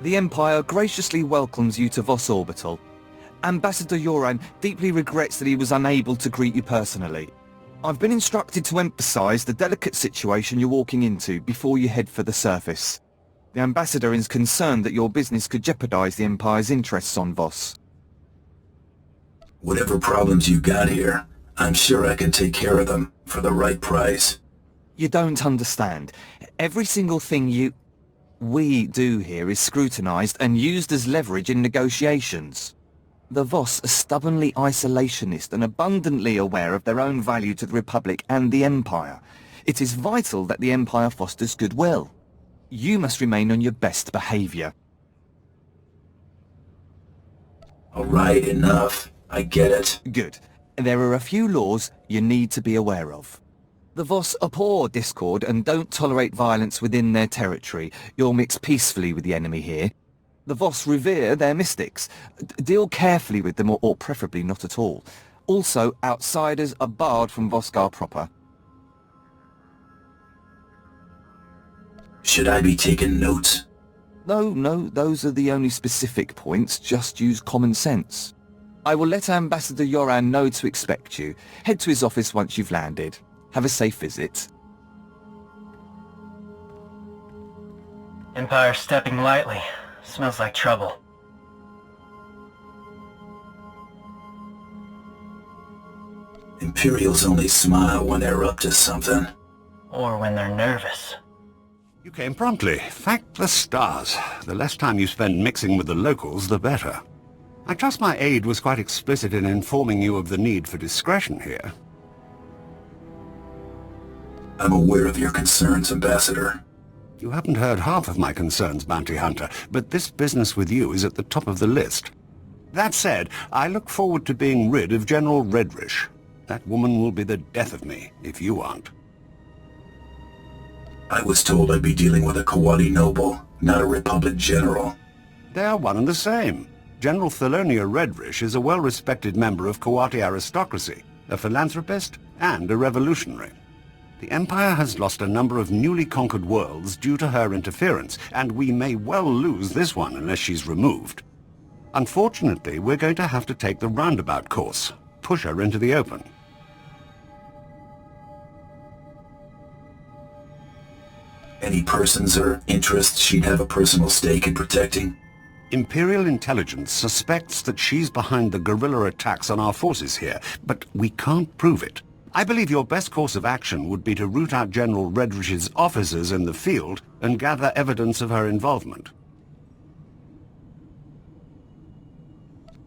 The Empire graciously welcomes you to Voss Orbital. Ambassador Yoran deeply regrets that he was unable to greet you personally. I've been instructed to emphasize the delicate situation you're walking into before you head for the surface. The Ambassador is concerned that your business could jeopardize the Empire's interests on Voss. Whatever problems you got here, I'm sure I can take care of them for the right price. You don't understand. Every single thing we do here is scrutinized and used as leverage in negotiations. The Voss are stubbornly isolationist and abundantly aware of their own value to the Republic and the Empire. It is vital that the Empire fosters goodwill. You must remain on your best behavior. All right, enough. I get it. Good. There are a few laws you need to be aware of. The Voss abhor discord and don't tolerate violence within their territory. You'll mix peacefully with the enemy here. The Voss revere their mystics. Deal carefully with them, or preferably not at all. Also, outsiders are barred from Voskar proper. Should I be taking notes? No, those are the only specific points. Just use common sense. I will let Ambassador Yoran know to expect you. Head to his office once you've landed. Have a safe visit. Empire stepping lightly. Smells like trouble. Imperials only smile when they're up to something. Or when they're nervous. You came promptly. Thank the stars. The less time you spend mixing with the locals, the better. I trust my aide was quite explicit in informing you of the need for discretion here. I'm aware of your concerns, Ambassador. You haven't heard half of my concerns, Bounty Hunter, but this business with you is at the top of the list. That said, I look forward to being rid of General Redrish. That woman will be the death of me, if you aren't. I was told I'd be dealing with a Kawadi noble, not a Republic general. They are one and the same. General Thalonia Redrish is a well-respected member of Kawati aristocracy, a philanthropist, and a revolutionary. The Empire has lost a number of newly conquered worlds due to her interference, and we may well lose this one unless she's removed. Unfortunately, we're going to have to take the roundabout course, push her into the open. Any persons or interests she'd have a personal stake in protecting? Imperial intelligence suspects that she's behind the guerrilla attacks on our forces here, but we can't prove it. I believe your best course of action would be to root out General Redrish's officers in the field and gather evidence of her involvement.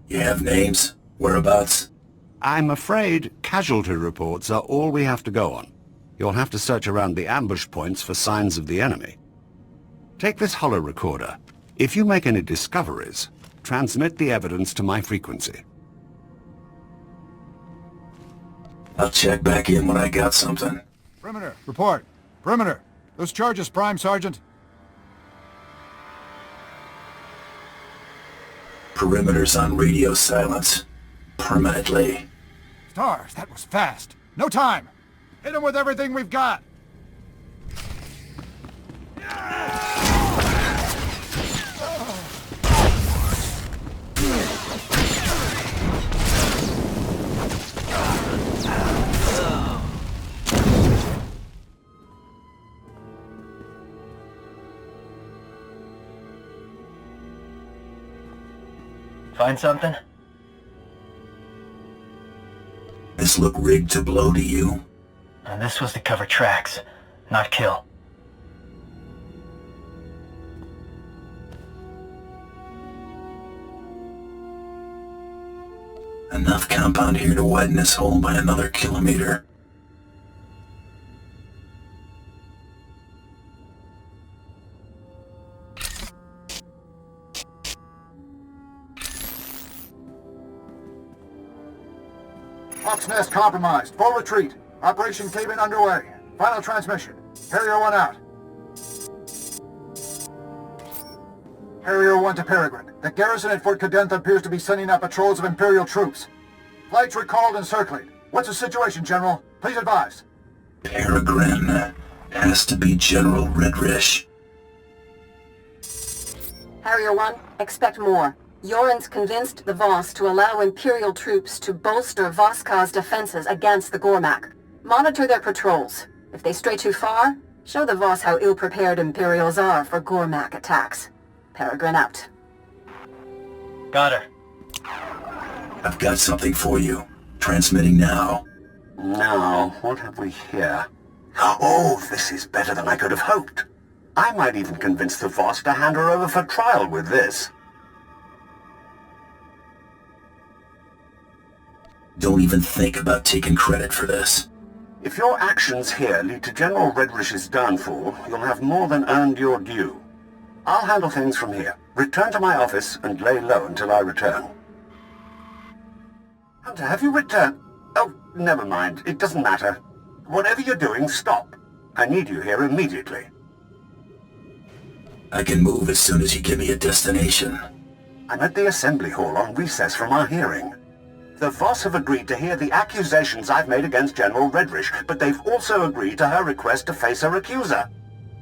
You have names? Whereabouts? I'm afraid casualty reports are all we have to go on. You'll have to search around the ambush points for signs of the enemy. Take this holo recorder. If you make any discoveries, transmit the evidence to my frequency. I'll check back in when I got something. Perimeter, report. Perimeter. Those charges, Prime Sergeant. Perimeter's on radio silence. Permanently. Stars, that was fast. No time. Hit them with everything we've got. Find something? This look rigged to blow to you? And this was to cover tracks, not kill. Enough compound here to widen this hole by another kilometer. Hawk's Nest compromised. Full retreat. Operation Cave-In underway. Final transmission. Harrier 1 out. Harrier 1 to Peregrine. The garrison at Fort Cadenth appears to be sending out patrols of Imperial troops. Flights recalled and circling. What's the situation, General? Please advise. Peregrine. Has to be General Redrish. Harrier 1, expect more. Yoren's convinced the Voss to allow Imperial troops to bolster Vosk's defenses against the Gormak. Monitor their patrols. If they stray too far, show the Voss how ill-prepared Imperials are for Gormak attacks. Peregrine out. Got her. I've got something for you. Transmitting now. Now, what have we here? Oh, this is better than I could have hoped. I might even convince the Voss to hand her over for trial with this. Don't even think about taking credit for this. If your actions here lead to General Redrish's downfall, you'll have more than earned your due. I'll handle things from here. Return to my office and lay low until I return. Hunter, have you returned? Oh, never mind. It doesn't matter. Whatever you're doing, stop. I need you here immediately. I can move as soon as you give me a destination. I'm at the assembly hall on recess from our hearing. The Voss have agreed to hear the accusations I've made against General Redrish, but they've also agreed to her request to face her accuser.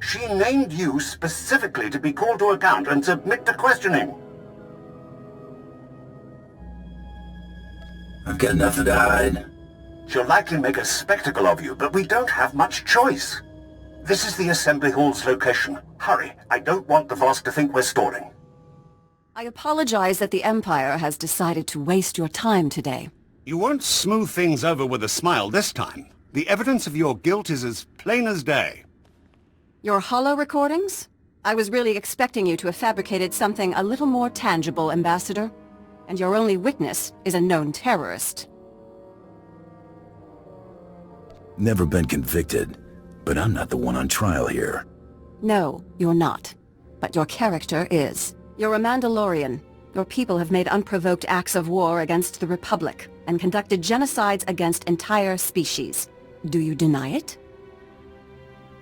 She named you specifically to be called to account and submit to questioning. I've got nothing to hide. She'll likely make a spectacle of you, but we don't have much choice. This is the assembly hall's location. Hurry, I don't want the Voss to think we're stalling. I apologize that the Empire has decided to waste your time today. You won't smooth things over with a smile this time. The evidence of your guilt is as plain as day. Your holo recordings? I was really expecting you to have fabricated something a little more tangible, Ambassador. And your only witness is a known terrorist. Never been convicted, but I'm not the one on trial here. No, you're not. But your character is. You're a Mandalorian. Your people have made unprovoked acts of war against the Republic and conducted genocides against entire species. Do you deny it?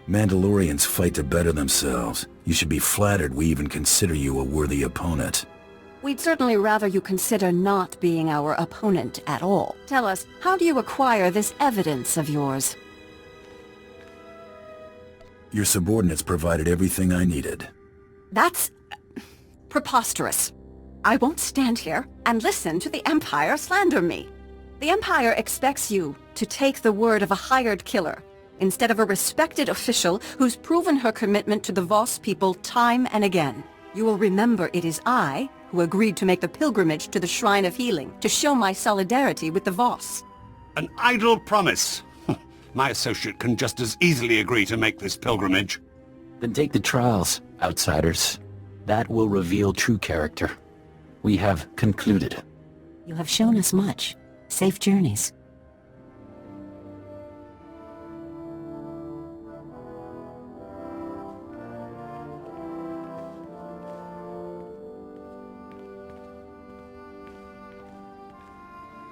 Mandalorians fight to better themselves. You should be flattered we even consider you a worthy opponent. We'd certainly rather you consider not being our opponent at all. Tell us, how do you acquire this evidence of yours? Your subordinates provided everything I needed. That's preposterous. I won't stand here and listen to the Empire slander me. The Empire expects you to take the word of a hired killer instead of a respected official who's proven her commitment to the Voss people time and again. You will remember it is I who agreed to make the pilgrimage to the Shrine of Healing to show my solidarity with the Voss. An idle promise. My associate can just as easily agree to make this pilgrimage. Then take the trials, outsiders. That will reveal true character. We have concluded. You have shown us much. Safe journeys.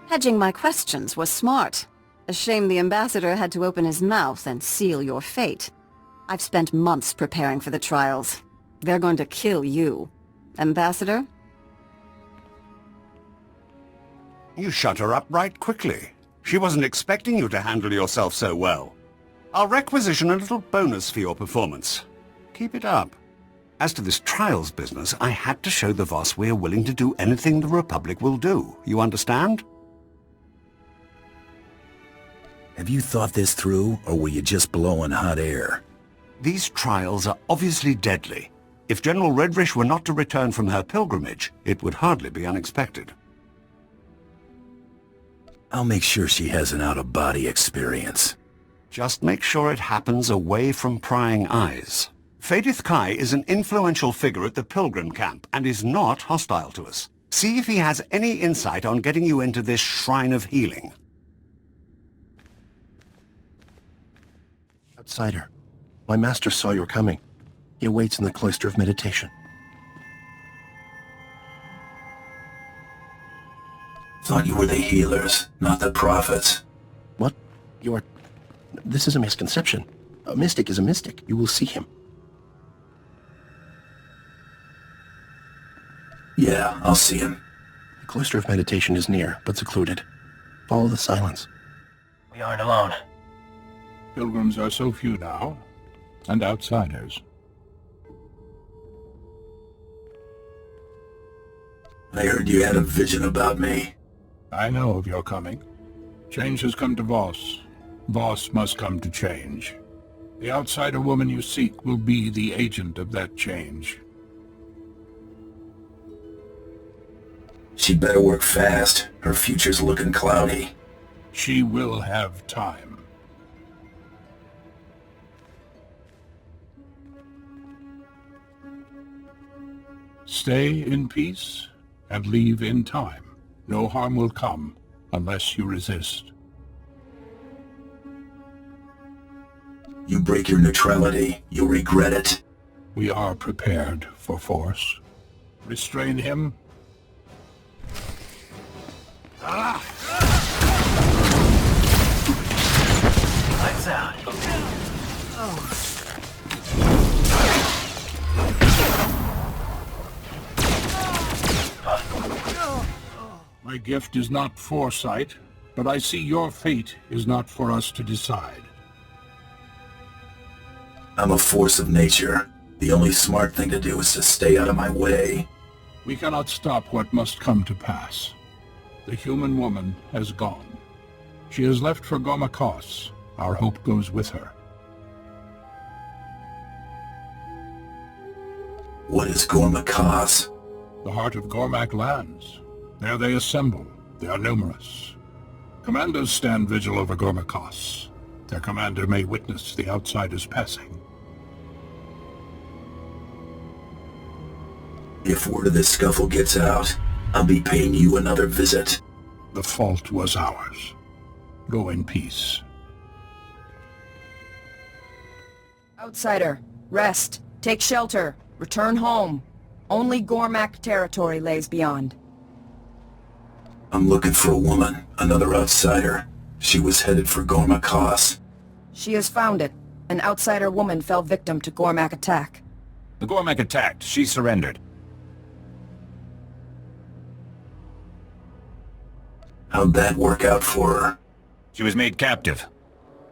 Hedging my questions was smart. A shame the Ambassador had to open his mouth and seal your fate. I've spent months preparing for the trials. They're going to kill you. Ambassador? You shut her up right quickly. She wasn't expecting you to handle yourself so well. I'll requisition a little bonus for your performance. Keep it up. As to this trials business, I had to show the Voss we're willing to do anything the Republic will do. You understand? Have you thought this through, or were you just blowing hot air? These trials are obviously deadly. If General Redrish were not to return from her pilgrimage, it would hardly be unexpected. I'll make sure she has an out-of-body experience. Just make sure it happens away from prying eyes. Fadith Kai is an influential figure at the Pilgrim camp and is not hostile to us. See if he has any insight on getting you into this Shrine of Healing. Outsider, my master saw you coming. He awaits in the Cloister of Meditation. Thought you were the healers, not the prophets. What? You are... This is a misconception. A mystic is a mystic. You will see him. Yeah, I'll see him. The Cloister of Meditation is near, but secluded. Follow the silence. We aren't alone. Pilgrims are so few now, and outsiders. I heard you had a vision about me. I know of your coming. Change has come to Voss. Voss must come to change. The outsider woman you seek will be the agent of that change. She better work fast. Her future's looking cloudy. She will have time. Stay in peace and leave in time. No harm will come unless you resist. You break your neutrality, you'll regret it. We are prepared for force. Restrain him. Lights out. My gift is not foresight, but I see your fate is not for us to decide. I'm a force of nature. The only smart thing to do is to stay out of my way. We cannot stop what must come to pass. The human woman has gone. She has left for Gormakos. Our hope goes with her. What is Gormakos? The heart of Gormak lands. There they assemble. They are numerous. Commanders stand vigil over Gormakos. Their commander may witness the outsiders passing. If word of this scuffle gets out, I'll be paying you another visit. The fault was ours. Go in peace. Outsider, rest. Take shelter. Return home. Only Gormak territory lays beyond. I'm looking for a woman, another outsider. She was headed for Gormakos. She has found it. An outsider woman fell victim to Gormak attack. The Gormak attacked. She surrendered. How'd that work out for her? She was made captive.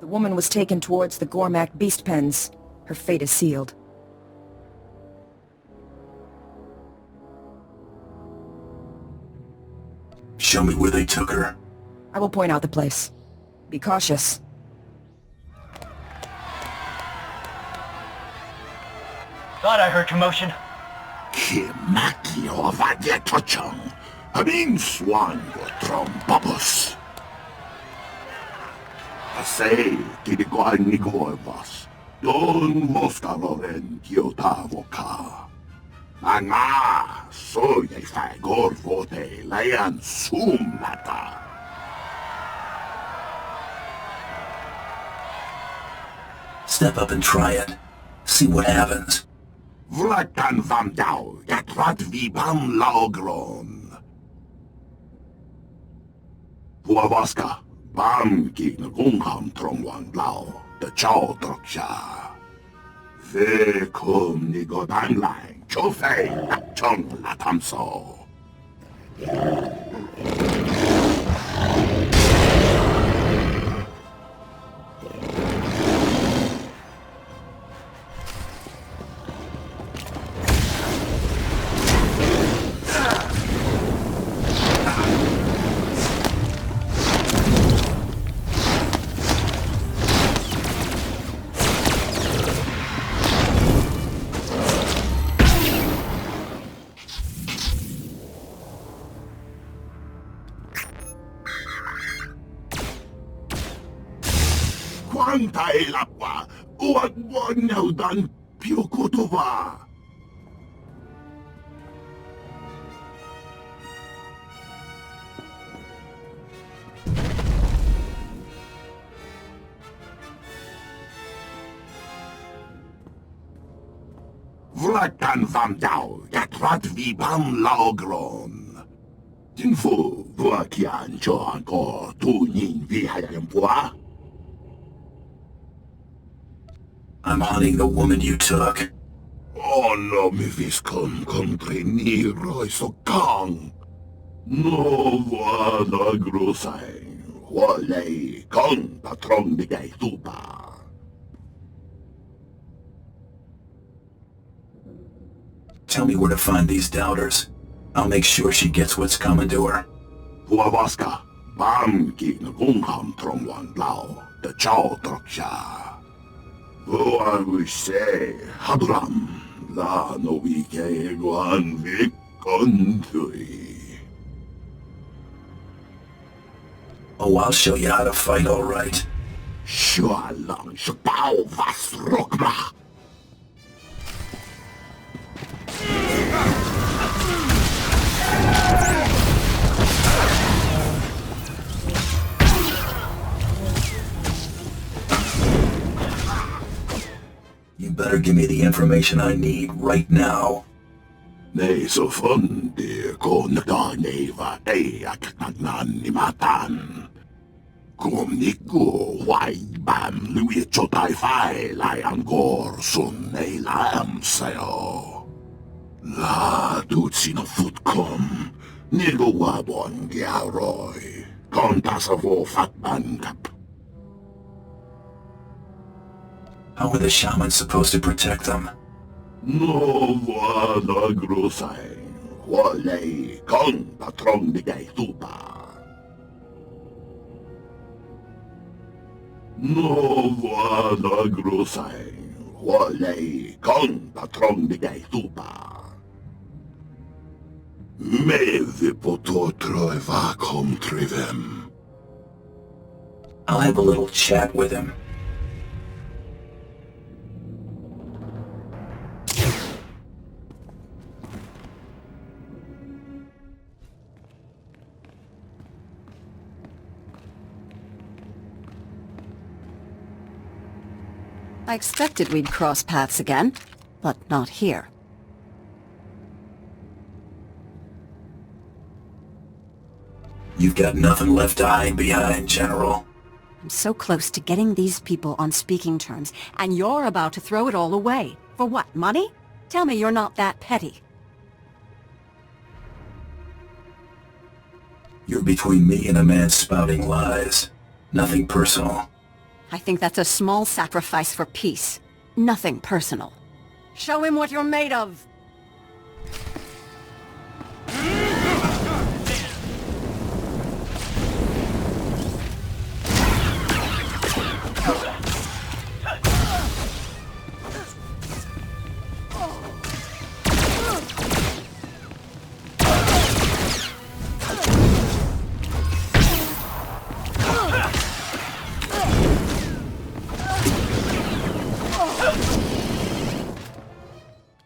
The woman was taken towards the Gormak beast pens. Her fate is sealed. Show me where they took her. I will point out the place. Be cautious. Thought I heard commotion. Kimakio Vadietochong. Amin Swan Trom Babus. Asay Kidiguan Nigorvas. Don Moskaloren Kiotavoka. Anga, soy a fagor vote, layan sumata. Step up and try it. See what happens. Vlakan vam dau, yatrat vibam laogron. Vuavaska, bam gigner gungham trongwang lao, the chow droksha. Ve kum ni godanglang. Chofei chong la tamso. Quanta è l'acqua? Uagwag naudan piokotova. Vlakan vam dau, yatrat vibam laogron. Tinfu, vuakian choan ko tu nin vihayempua. I'm hunting the woman you took. Oh no, mi viscon compreniro so kang. No vada grosai. Wale kong patron bigay tupa. Tell me where to find these doubters. I'll make sure she gets what's coming to her. Puavaska, Bamkin Gungham Tromwan Lao, the Chow Troksha. I wish say, Hadram, La no Vike Guan Vik Country. Oh, I'll show you how to fight, all right. Shualang Shupao Vas Rokma. You better give me the information I need right now. Nei so fundi ko nagdaneva te aknagnan ni matan. Kum niku wai bam lui chotai fai lai angor sun nei lam sayo. La tutsi no futkom nigo wabon giaroy. Kontasavo fatban kap. How are the shamans supposed to protect them? No vada grosai. Wale kon patron bigay tupa. No vada grosai. Wale kon patron bigay tupa. Me vi pototro evakom trivem. I'll have a little chat with him. I expected we'd cross paths again, but not here. You've got nothing left to hide behind, General. I'm so close to getting these people on speaking terms, and you're about to throw it all away. For what, money? Tell me you're not that petty. You're between me and a man spouting lies. Nothing personal. I think that's a small sacrifice for peace. Nothing personal. Show him what you're made of!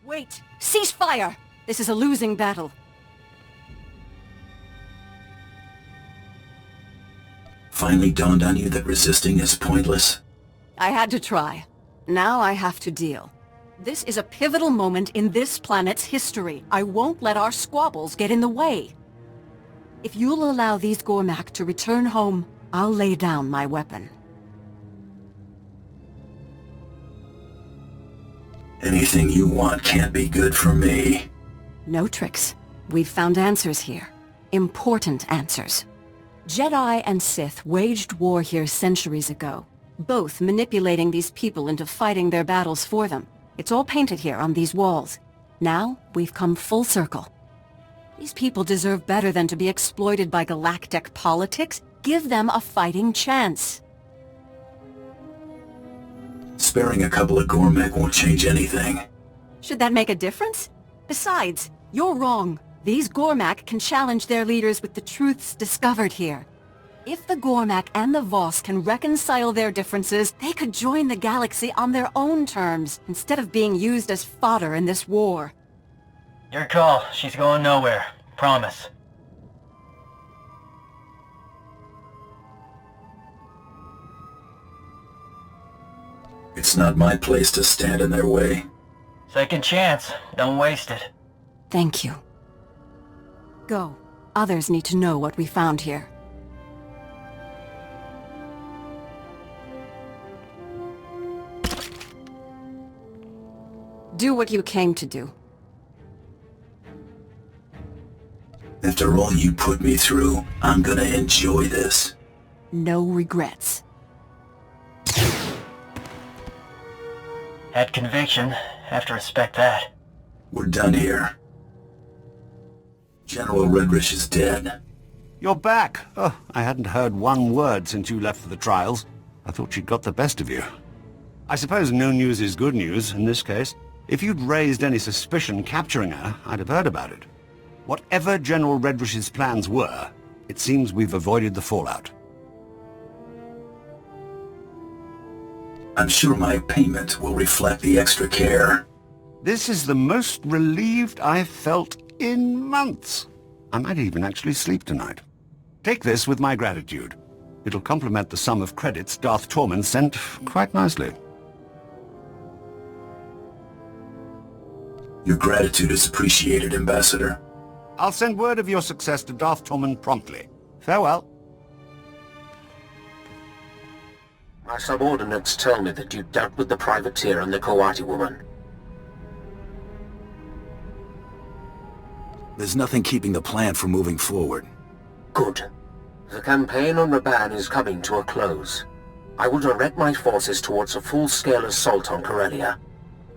Wait! Cease fire! This is a losing battle. Finally dawned on you that resisting is pointless? I had to try. Now I have to deal. This is a pivotal moment in this planet's history. I won't let our squabbles get in the way. If you'll allow these Gormak to return home, I'll lay down my weapon. Anything you want can't be good for me. No tricks. We've found answers here. Important answers. Jedi and Sith waged war here centuries ago, both manipulating these people into fighting their battles for them. It's all painted here on these walls. Now, we've come full circle. These people deserve better than to be exploited by galactic politics. Give them a fighting chance. Sparing a couple of Gormak won't change anything. Should that make a difference? Besides, you're wrong. These Gormak can challenge their leaders with the truths discovered here. If the Gormak and the Voss can reconcile their differences, they could join the galaxy on their own terms, instead of being used as fodder in this war. Your call. She's going nowhere. Promise. It's not my place to stand in their way. Second chance. Don't waste it. Thank you. Go. Others need to know what we found here. Do what you came to do. After all you put me through, I'm gonna enjoy this. No regrets. Had conviction. Have to respect that. We're done here. General Redrish is dead. You're back. Oh, I hadn't heard one word since you left for the trials. I thought she'd got the best of you. I suppose no news is good news in this case. If you'd raised any suspicion capturing her, I'd have heard about it. Whatever General Redrish's plans were, it seems we've avoided the fallout. I'm sure my payment will reflect the extra care. This is the most relieved I've felt in months. I might even actually sleep tonight. Take this with my gratitude. It'll complement the sum of credits Darth Tormund sent quite nicely. Your gratitude is appreciated, Ambassador. I'll send word of your success to Darth Tormund promptly. Farewell. My subordinates tell me that you dealt with the privateer and the Kawati woman. There's nothing keeping the plan from moving forward. Good. The campaign on Raban is coming to a close. I will direct my forces towards a full-scale assault on Corellia.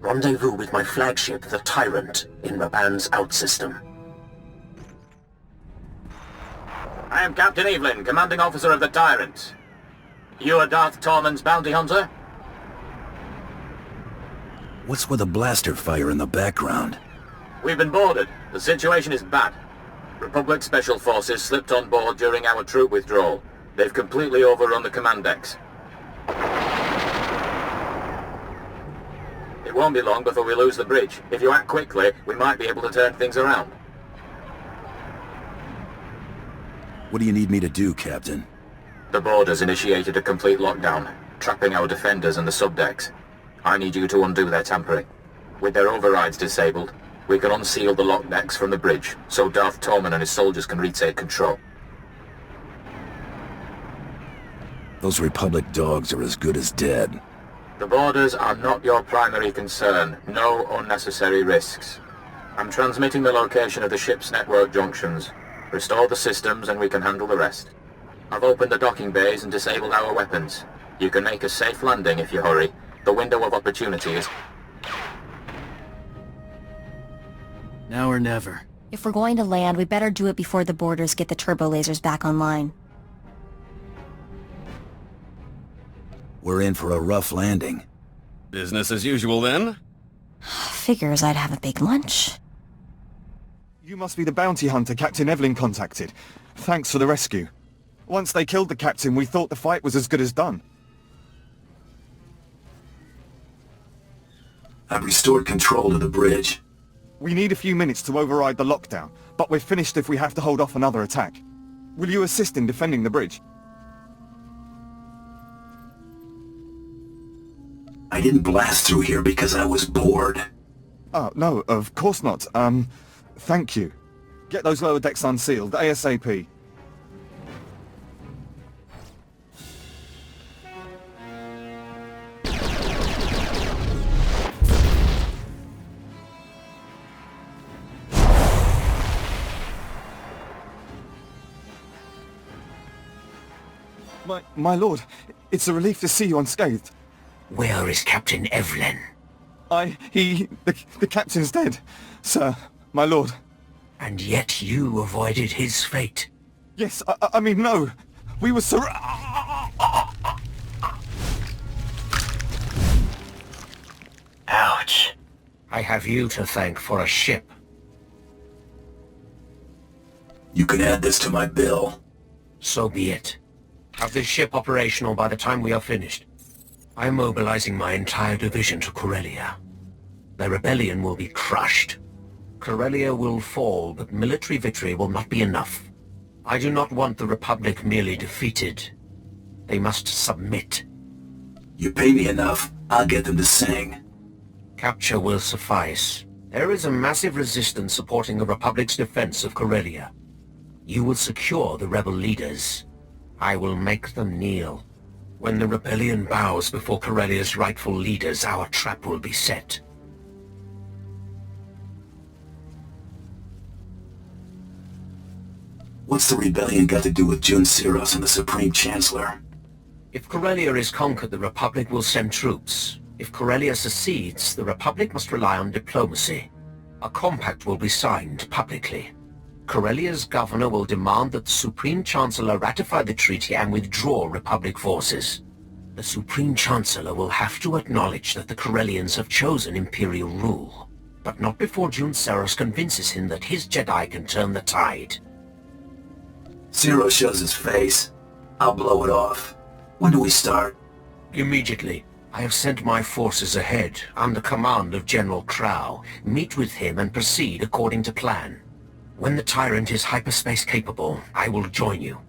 Rendezvous with my flagship, the Tyrant, in Raban's outsystem. I am Captain Evelyn, commanding officer of the Tyrant. You are Darth Tormund's bounty hunter? What's with the blaster fire in the background? We've been boarded. The situation is bad. Republic Special Forces slipped on board during our troop withdrawal. They've completely overrun the command decks. It won't be long before we lose the bridge. If you act quickly, we might be able to turn things around. What do you need me to do, Captain? The board has initiated a complete lockdown, trapping our defenders and the subdecks. I need you to undo their tampering. With their overrides disabled, we can unseal the lock decks from the bridge, so Darth Tormund and his soldiers can retake control. Those Republic dogs are as good as dead. The borders are not your primary concern. No unnecessary risks. I'm transmitting the location of the ship's network junctions. Restore the systems and we can handle the rest. I've opened the docking bays and disabled our weapons. You can make a safe landing if you hurry. The window of opportunity is... Now or never. If we're going to land, we better do it before the boarders get the turbo lasers back online. We're in for a rough landing. Business as usual, then? Figures I'd have a big lunch. You must be the bounty hunter Captain Evelyn contacted. Thanks for the rescue. Once they killed the captain, we thought the fight was as good as done. I've restored control to the bridge. We need a few minutes to override the lockdown, but we're finished if we have to hold off another attack. Will you assist in defending the bridge? I didn't blast through here because I was bored. Oh, no, of course not. Thank you. Get those lower decks unsealed, ASAP. My lord, it's a relief to see you unscathed. Where is Captain Evelyn? The captain's dead, sir, my lord. And yet you avoided his fate. Yes, I mean, no. We were Ouch. I have you to thank for a ship. You can add this to my bill. So be it. Have this ship operational by the time we are finished. I am mobilizing my entire division to Corellia. The rebellion will be crushed. Corellia will fall, but military victory will not be enough. I do not want the Republic merely defeated. They must submit. You pay me enough, I'll get them to sing. Capture will suffice. There is a massive resistance supporting the Republic's defense of Corellia. You will secure the rebel leaders. I will make them kneel. When the rebellion bows before Corellia's rightful leaders, our trap will be set. What's the rebellion got to do with Jun Siros and the Supreme Chancellor? If Corellia is conquered, the Republic will send troops. If Corellia secedes, the Republic must rely on diplomacy. A compact will be signed publicly. Corellia's governor will demand that the Supreme Chancellor ratify the treaty and withdraw Republic forces. The Supreme Chancellor will have to acknowledge that the Corellians have chosen Imperial rule, but not before June Seros convinces him that his Jedi can turn the tide. Zero shows his face. I'll blow it off. When do we start? Immediately. I have sent my forces ahead, under command of General Crow. Meet with him and proceed according to plan. When the Tyrant is hyperspace capable, I will join you.